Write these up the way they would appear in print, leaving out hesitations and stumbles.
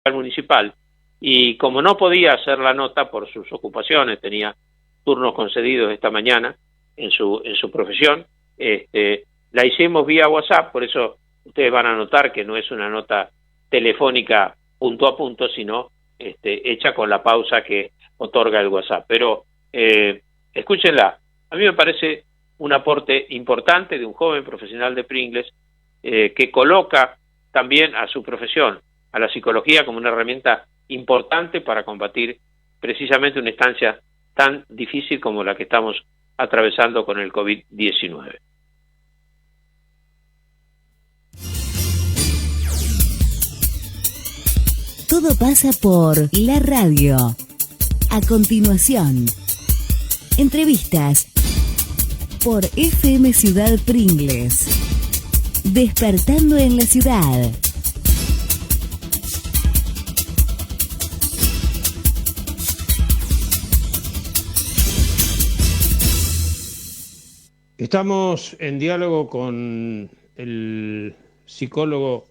municipal, y como no podía hacer la nota por sus ocupaciones, tenía turnos concedidos esta mañana en su profesión, la hicimos vía WhatsApp, por eso ustedes van a notar que no es una nota telefónica punto a punto, sino hecha con la pausa que otorga el WhatsApp. Pero escúchenla, a mí me parece un aporte importante de un joven profesional de Pringles que coloca también a su profesión, a la psicología, como una herramienta importante para combatir precisamente una instancia tan difícil como la que estamos atravesando con el COVID-19. Todo pasa por la radio. A continuación, entrevistas por FM Ciudad Pringles. Despertando en la ciudad. Estamos en diálogo con el psicólogo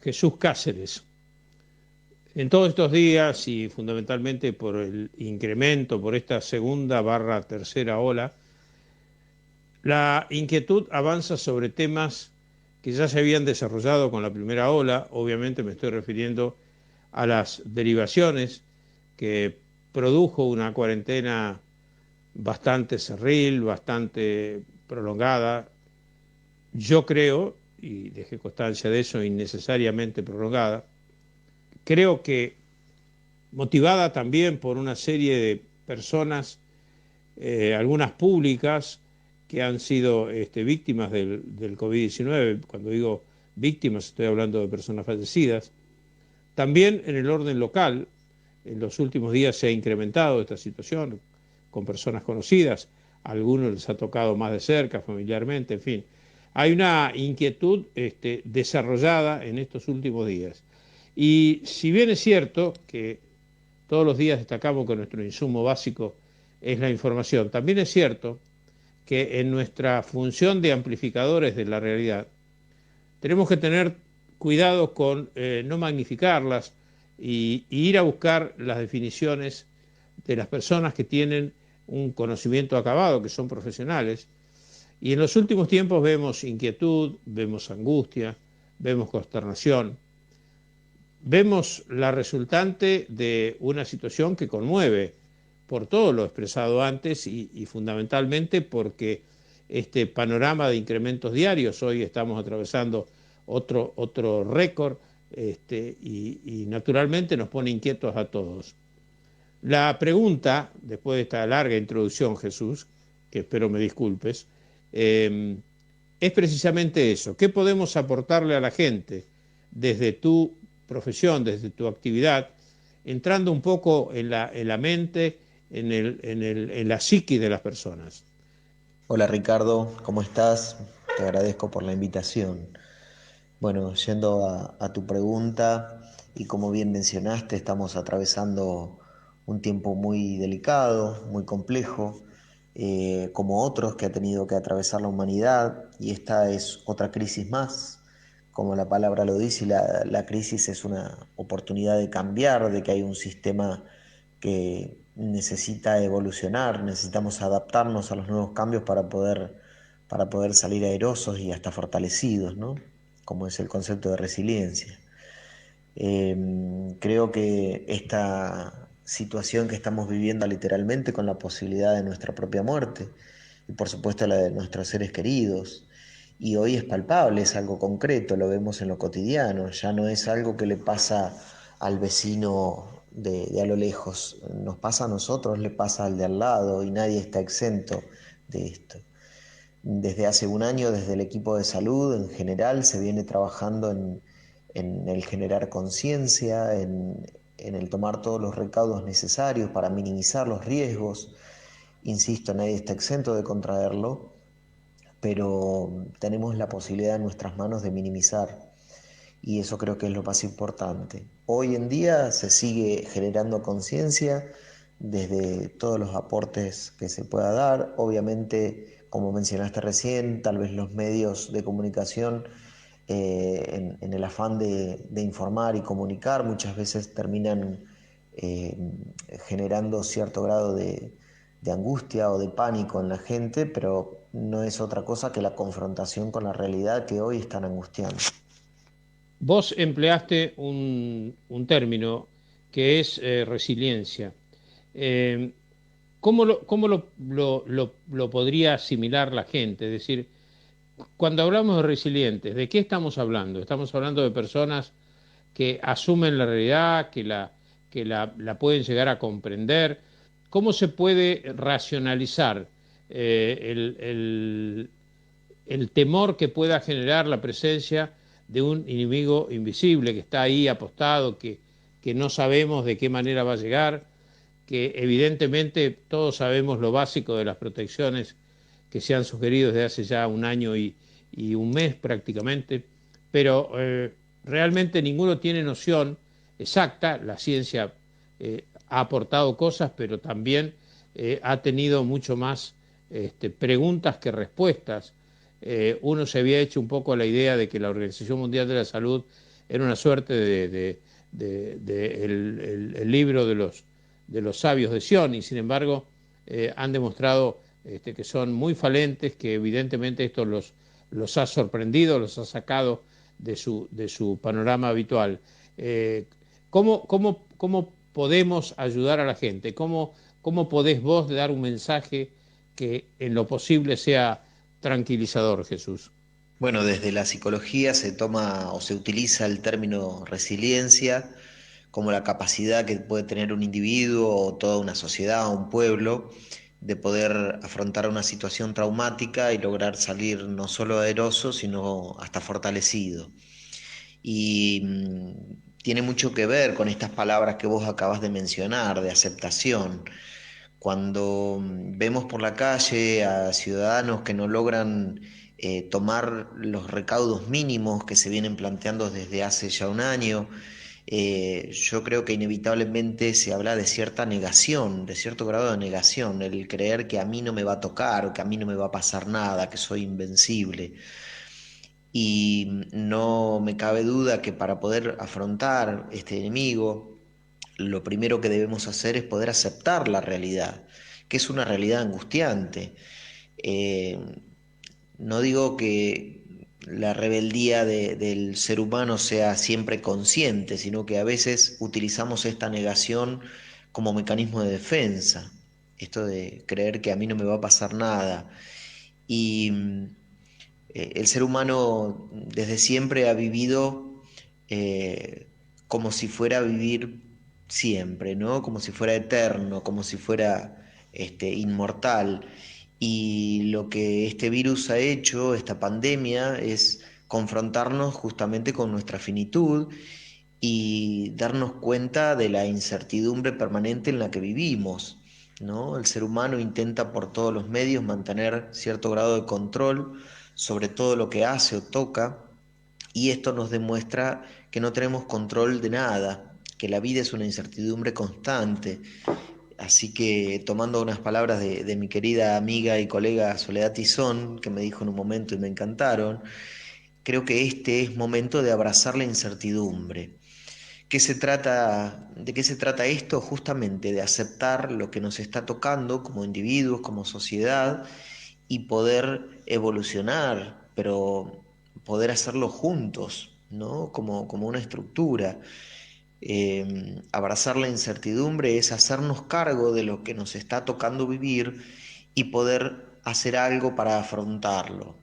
Jesús Cáceres. En todos estos días y fundamentalmente por el incremento, por esta segunda/tercera ola, la inquietud avanza sobre temas que ya se habían desarrollado con la primera ola. Obviamente me estoy refiriendo a las derivaciones que produjo una cuarentena bastante cerril, bastante prolongada. Yo creo, y dejé constancia de eso, innecesariamente prolongada. Creo que motivada también por una serie de personas, algunas públicas, que han sido víctimas del COVID-19. Cuando digo víctimas, estoy hablando de personas fallecidas. También en el orden local, en los últimos días se ha incrementado esta situación con personas conocidas. A algunos les ha tocado más de cerca, familiarmente, en fin. Hay una inquietud desarrollada en estos últimos días. Y si bien es cierto que todos los días destacamos que nuestro insumo básico es la información, también es cierto que en nuestra función de amplificadores de la realidad tenemos que tener cuidado con no magnificarlas y ir a buscar las definiciones de las personas que tienen un conocimiento acabado, que son profesionales. Y en los últimos tiempos vemos inquietud, vemos angustia, vemos consternación, vemos la resultante de una situación que conmueve por todo lo expresado antes y fundamentalmente porque este panorama de incrementos diarios, hoy estamos atravesando otro récord y naturalmente nos pone inquietos a todos. La pregunta, después de esta larga introducción, Jesús, que espero me disculpes, es precisamente eso. ¿Qué podemos aportarle a la gente desde tu profesión, desde tu actividad, entrando un poco en la mente, en la psiquis de las personas? Hola Ricardo, ¿cómo estás? Te agradezco por la invitación. Bueno, yendo a tu pregunta, y como bien mencionaste, estamos atravesando un tiempo muy delicado, muy complejo, como otros que ha tenido que atravesar la humanidad, y esta es otra crisis más. Como la palabra lo dice, la crisis es una oportunidad de cambiar, de que hay un sistema que necesita evolucionar, necesitamos adaptarnos a los nuevos cambios para poder salir airosos y hasta fortalecidos, ¿no? Como es el concepto de resiliencia. Creo que esta situación que estamos viviendo literalmente, con la posibilidad de nuestra propia muerte y por supuesto la de nuestros seres queridos, y hoy es palpable, es algo concreto, lo vemos en lo cotidiano, ya no es algo que le pasa al vecino de a lo lejos, nos pasa a nosotros, le pasa al de al lado, y nadie está exento de esto. Desde hace un año, desde el equipo de salud en general, se viene trabajando en el generar conciencia, en el tomar todos los recaudos necesarios para minimizar los riesgos. Insisto, nadie está exento de contraerlo, pero tenemos la posibilidad en nuestras manos de minimizar, y eso creo que es lo más importante. Hoy en día se sigue generando conciencia desde todos los aportes que se pueda dar. Obviamente, como mencionaste recién, tal vez los medios de comunicación en el afán de informar y comunicar, muchas veces terminan eh, generando cierto grado de angustia o de pánico en la gente, pero no es otra cosa que la confrontación con la realidad que hoy están angustiando. Vos empleaste un término que es resiliencia. Eh, ¿Cómo lo podría asimilar la gente? Es decir, cuando hablamos de resilientes, ¿de qué estamos hablando? Estamos hablando de personas que asumen la realidad, que la pueden llegar a comprender. ¿Cómo se puede racionalizar el temor que pueda generar la presencia de un enemigo invisible que está ahí apostado, que no sabemos de qué manera va a llegar, que evidentemente todos sabemos lo básico de las protecciones que se han sugerido desde hace ya un año y un mes prácticamente, pero realmente ninguno tiene noción exacta? La ciencia ha aportado cosas, pero también ha tenido mucho más preguntas que respuestas. Uno se había hecho un poco la idea de que la Organización Mundial de la Salud era una suerte de el libro de los sabios de Sion, y sin embargo han demostrado que son muy falentes, que evidentemente esto los ha sorprendido, los ha sacado de su panorama habitual. Eh, ¿cómo podemos ayudar a la gente? ¿Cómo podés vos dar un mensaje que en lo posible sea tranquilizador, Jesús? Bueno, desde la psicología se toma o se utiliza el término resiliencia como la capacidad que puede tener un individuo o toda una sociedad o un pueblo de poder afrontar una situación traumática y lograr salir no solo airoso, sino hasta fortalecido. Y tiene mucho que ver con estas palabras que vos acabas de mencionar, de aceptación. Cuando vemos por la calle a ciudadanos que no logran tomar los recaudos mínimos que se vienen planteando desde hace ya un año, yo creo que inevitablemente se habla de cierta negación, de cierto grado de negación, el creer que a mí no me va a tocar, o que a mí no me va a pasar nada, que soy invencible. Y no me cabe duda que para poder afrontar este enemigo, lo primero que debemos hacer es poder aceptar la realidad, que es una realidad angustiante. Eh, no digo que la rebeldía del ser humano sea siempre consciente, sino que a veces utilizamos esta negación como mecanismo de defensa, esto de creer que a mí no me va a pasar nada. Y el ser humano desde siempre ha vivido como si fuera a vivir siempre, ¿no? Como si fuera eterno, como si fuera inmortal. Y lo que este virus ha hecho, esta pandemia, es confrontarnos justamente con nuestra finitud y darnos cuenta de la incertidumbre permanente en la que vivimos, ¿no? El ser humano intenta por todos los medios mantener cierto grado de control sobre todo lo que hace o toca, y esto nos demuestra que no tenemos control de nada, que la vida es una incertidumbre constante. Así que tomando unas palabras de mi querida amiga y colega Soledad Tizón, que me dijo en un momento y me encantaron, creo que este es momento de abrazar la incertidumbre. ¿De qué se trata esto? Justamente de aceptar lo que nos está tocando como individuos, como sociedad, y poder evolucionar, pero poder hacerlo juntos, ¿no? Como una estructura. Abrazar la incertidumbre es hacernos cargo de lo que nos está tocando vivir y poder hacer algo para afrontarlo.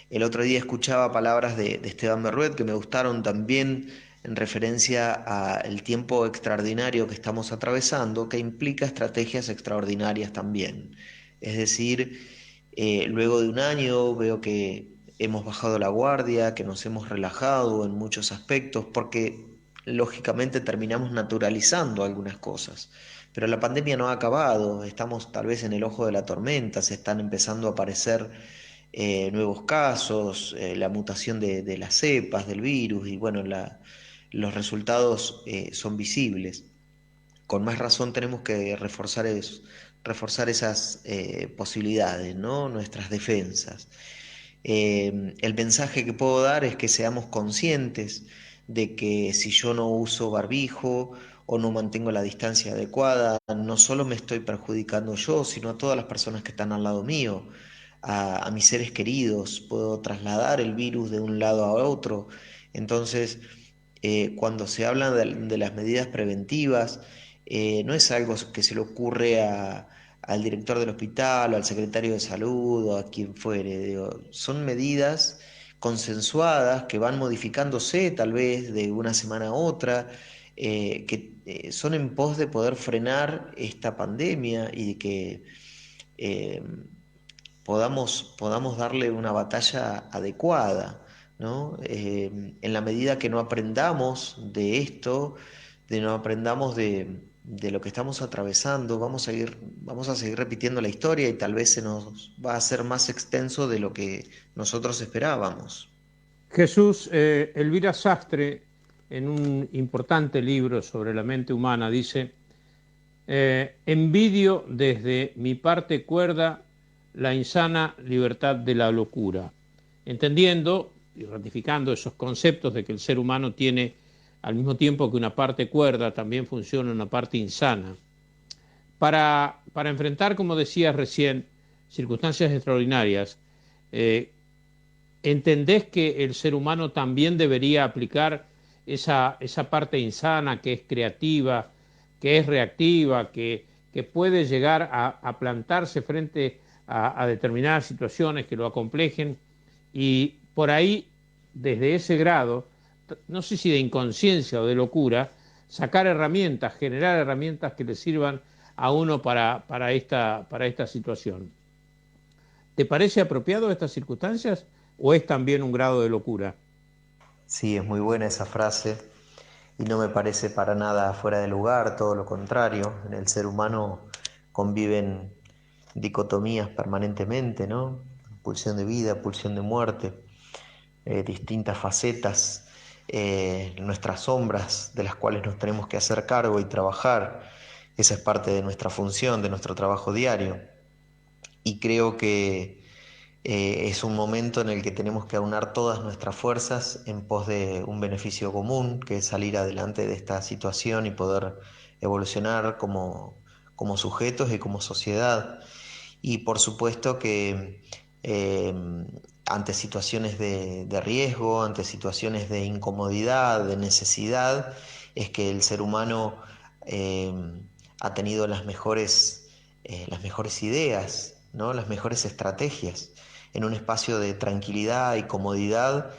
El otro día escuchaba palabras de Esteban Berruet que me gustaron también en referencia al tiempo extraordinario que estamos atravesando, que implica estrategias extraordinarias también. Es decir, luego de un año veo que hemos bajado la guardia, que nos hemos relajado en muchos aspectos, porque lógicamente terminamos naturalizando algunas cosas. Pero la pandemia no ha acabado, estamos tal vez en el ojo de la tormenta, se están empezando a aparecer nuevos casos, la mutación de las cepas del virus y bueno, los resultados son visibles. Con más razón tenemos que reforzar esas posibilidades, ¿no? Nuestras defensas. El mensaje que puedo dar es que seamos conscientes de que si yo no uso barbijo o no mantengo la distancia adecuada, no solo me estoy perjudicando yo, sino a todas las personas que están al lado mío, a mis seres queridos, puedo trasladar el virus de un lado a otro. Entonces, cuando se habla de las medidas preventivas, no es algo que se le ocurre al director del hospital o al secretario de salud o a quien fuere. Digo, son medidas consensuadas que van modificándose tal vez de una semana a otra, que son en pos de poder frenar esta pandemia y de que eh, podamos darle una batalla adecuada, ¿no? En la medida que no aprendamos de esto, no aprendamos de lo que estamos atravesando, vamos a seguir repitiendo la historia y tal vez se nos va a hacer más extenso de lo que nosotros esperábamos. Jesús, Elvira Sastre, en un importante libro sobre la mente humana, dice, envidio desde mi parte cuerda la insana libertad de la locura, entendiendo y ratificando esos conceptos de que el ser humano tiene, al mismo tiempo que una parte cuerda, también funciona una parte insana. Para enfrentar, como decías recién, circunstancias extraordinarias, ¿entendés que el ser humano también debería aplicar esa parte insana que es creativa, que es reactiva, que puede llegar a plantarse frente a determinadas situaciones que lo acomplejen y por ahí, desde ese grado, no sé si de inconsciencia o de locura, sacar herramientas, generar herramientas que le sirvan a uno para esta situación? ¿Te parece apropiado estas circunstancias o es también un grado de locura? Sí, es muy buena esa frase y no me parece para nada fuera de lugar, todo lo contrario. En el ser humano conviven dicotomías permanentemente, ¿no? Pulsión de vida, pulsión de muerte, distintas facetas, nuestras sombras de las cuales nos tenemos que hacer cargo y trabajar. Esa es parte de nuestra función, de nuestro trabajo diario. Y creo que es un momento en el que tenemos que aunar todas nuestras fuerzas en pos de un beneficio común, que es salir adelante de esta situación y poder evolucionar como sujetos y como sociedad. Y por supuesto que ante situaciones de riesgo, ante situaciones de incomodidad, de necesidad, es que el ser humano eh, ha tenido las mejores ideas, ¿no? Las mejores estrategias. En un espacio de tranquilidad y comodidad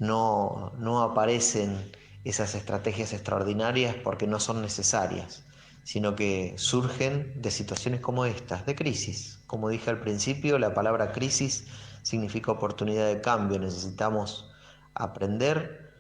no aparecen esas estrategias extraordinarias porque no son necesarias, sino que surgen de situaciones como estas, de crisis. Como dije al principio, la palabra crisis significa oportunidad de cambio. Necesitamos aprender,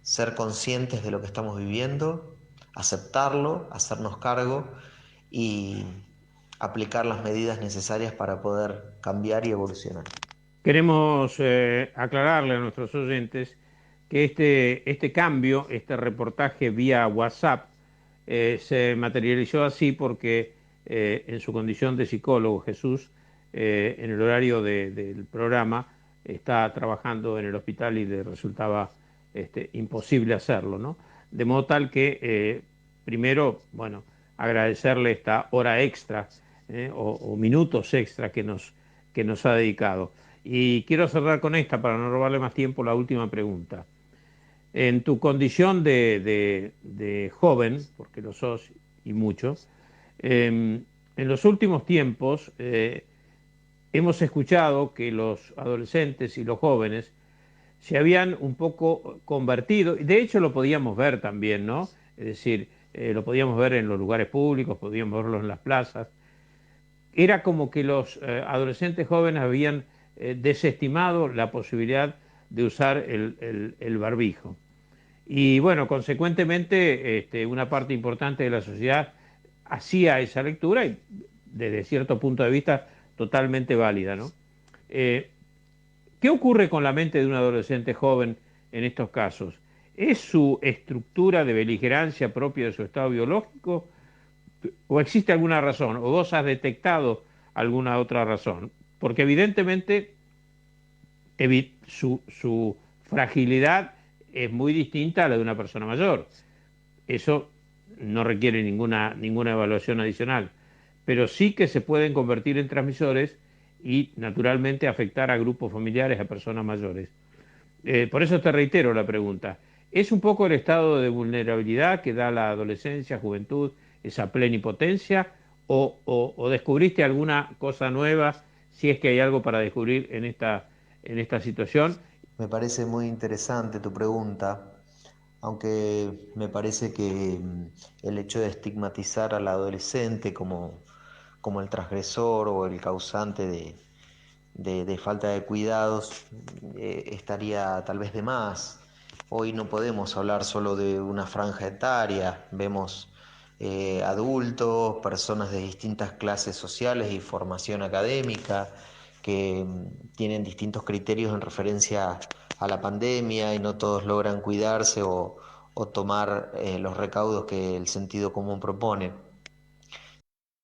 ser conscientes de lo que estamos viviendo, aceptarlo, hacernos cargo y aplicar las medidas necesarias para poder cambiar y evolucionar. Queremos aclararle a nuestros oyentes que este cambio, este reportaje vía WhatsApp, se materializó así porque en su condición de psicólogo, Jesús, en el horario del programa, está trabajando en el hospital y le resultaba imposible hacerlo, ¿no? De modo tal que, primero, bueno, agradecerle esta hora extra o minutos extra que nos ha dedicado. Y quiero cerrar con esta, para no robarle más tiempo, la última pregunta. En tu condición de joven, porque lo sos y mucho, en los últimos tiempos hemos escuchado que los adolescentes y los jóvenes se habían un poco convertido, y de hecho lo podíamos ver también, ¿no? Es decir, lo podíamos ver en los lugares públicos, podíamos verlo en las plazas. Era como que los adolescentes jóvenes habían desestimado la posibilidad de usar el barbijo. Y bueno, consecuentemente, una parte importante de la sociedad hacía esa lectura y desde cierto punto de vista totalmente válida, ¿no? ¿Qué ocurre con la mente de un adolescente joven en estos casos? ¿Es su estructura de beligerancia propia de su estado biológico o existe alguna razón o vos has detectado alguna otra razón? Porque evidentemente su fragilidad es muy distinta a la de una persona mayor. Eso no requiere ninguna evaluación adicional, pero sí que se pueden convertir en transmisores y naturalmente afectar a grupos familiares, a personas mayores. Por eso te reitero la pregunta. ¿Es un poco el estado de vulnerabilidad que da la adolescencia, juventud, esa plenipotencia, o descubriste alguna cosa nueva, si es que hay algo para descubrir en esta situación? Me parece muy interesante tu pregunta, aunque me parece que el hecho de estigmatizar al adolescente como el transgresor o el causante de falta de cuidados estaría tal vez de más. Hoy no podemos hablar solo de una franja etaria, vemos adultos, personas de distintas clases sociales y formación académica que tienen distintos criterios en referencia a la pandemia y no todos logran cuidarse o tomar los recaudos que el sentido común propone.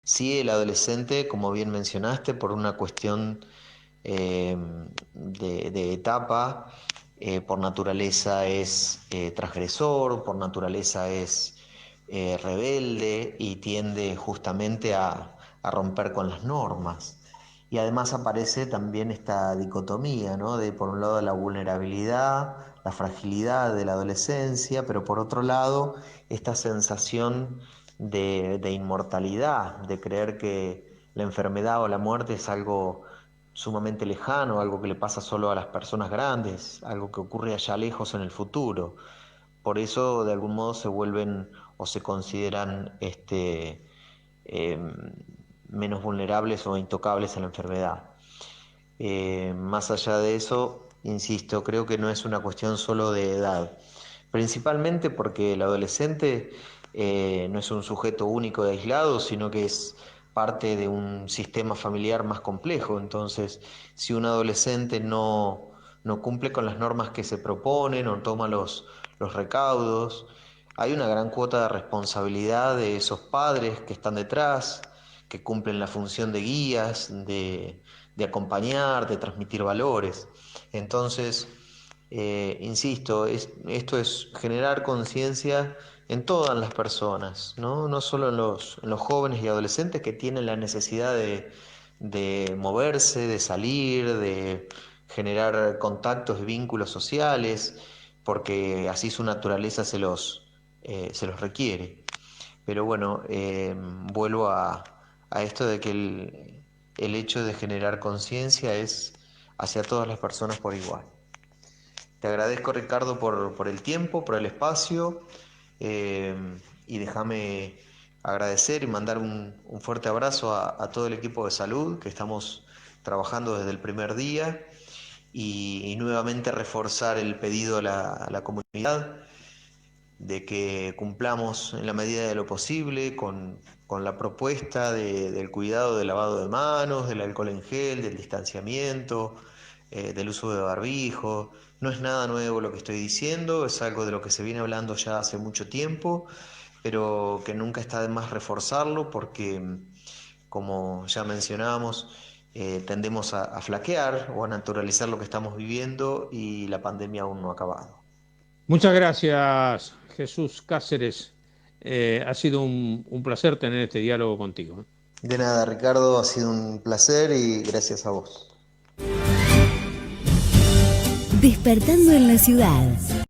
Sí, el adolescente, como bien mencionaste, por una cuestión de etapa, por naturaleza es transgresor, por naturaleza es rebelde y tiende justamente a romper con las normas. Y además aparece también esta dicotomía, ¿no? De por un lado la vulnerabilidad, la fragilidad de la adolescencia, pero por otro lado esta sensación de inmortalidad, de creer que la enfermedad o la muerte es algo sumamente lejano, algo que le pasa solo a las personas grandes, algo que ocurre allá lejos en el futuro. Por eso de algún modo se vuelven o se consideran eh, menos vulnerables o intocables a la enfermedad. Más allá de eso, insisto, creo que no es una cuestión solo de edad, principalmente porque el adolescente no es un sujeto único y aislado, sino que es parte de un sistema familiar más complejo. Entonces, si un adolescente no cumple con las normas que se proponen o toma los recaudos, hay una gran cuota de responsabilidad de esos padres que están detrás, que cumplen la función de guías, de acompañar, de transmitir valores. Entonces, insisto, esto es generar conciencia en todas las personas, ¿no? No solo en los jóvenes y adolescentes que tienen la necesidad de moverse, de salir, de generar contactos y vínculos sociales, porque así su naturaleza se los requiere. Pero bueno, vuelvo a esto de que el hecho de generar conciencia es hacia todas las personas por igual. Te agradezco, Ricardo, por el tiempo, por el espacio, y déjame agradecer y mandar un fuerte abrazo a todo el equipo de salud que estamos trabajando desde el primer día y nuevamente reforzar el pedido a la comunidad de que cumplamos en la medida de lo posible con la propuesta del cuidado del lavado de manos, del alcohol en gel, del distanciamiento, del uso de barbijo. No es nada nuevo lo que estoy diciendo, es algo de lo que se viene hablando ya hace mucho tiempo, pero que nunca está de más reforzarlo porque, como ya mencionábamos, tendemos a flaquear o a naturalizar lo que estamos viviendo y la pandemia aún no ha acabado. Muchas gracias, Jesús Cáceres. Ha sido un placer tener este diálogo contigo. De nada, Ricardo, ha sido un placer y gracias a vos. Despertando en la ciudad.